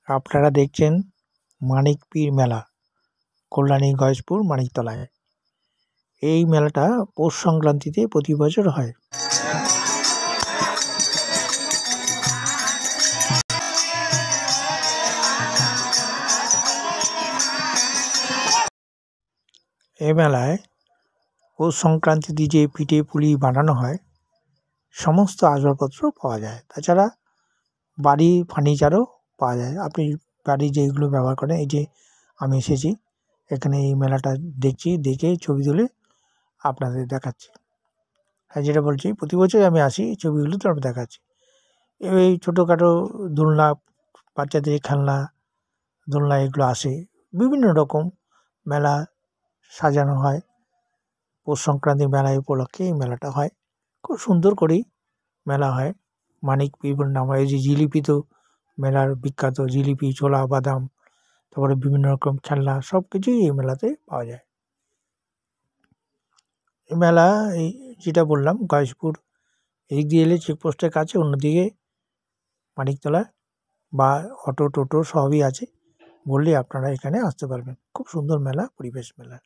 আপনারা দেখছেন মানিক পীর মেলা, কল্যাণী গয়েশপুর মানিকতলায়। এই মেলাটা পৌষ সংক্রান্তিতে প্রতি বছর হয়। এই মেলায় পৌষ সংক্রান্তিতে যে পিঠে পুলি বানানো হয় সমস্ত আসবাবপত্র পাওয়া যায়। তাছাড়া বাড়ির ফার্নিচারও পাওয়া যায়। আপনি বাড়ি যেগুলো ব্যবহার করেন, এই যে আমি এসেছি এখানে এই মেলাটা দেখছি, দেখে ছবি তুলে আপনাদের দেখাচ্ছি। হ্যাঁ, যেটা বলছি প্রতি বছরই আমি আসি, ছবিগুলো তো আমি দেখাচ্ছি। এই ছোটোখাটো দোলনা, বাচ্চাদের খেলনা দোলনা এগুলো আসে, বিভিন্ন রকম মেলা সাজানো হয়। পৌষ সংক্রান্তি মেলা উপলক্ষে এই মেলাটা হয়, খুব সুন্দর করেই মেলা হয়। মানিক পীর নাম হয়। এই যে জিলিপি তো মেলার বিখ্যাত, জিলিপি, ছোলা, বাদাম, তারপরে বিভিন্ন রকম খেলনা, সব কিছুই এই মেলাতে পাওয়া যায়। এই মেলা এই যেটা বললাম গয়েশপুর, এদিক দিয়ে এলে চেকপোস্টের কাছে, অন্যদিকে মানিকতলা বা অটো টোটো সবই আছে, বললেই আপনারা এখানে আসতে পারবেন। খুব সুন্দর মেলা, পরিবেশ মেলা।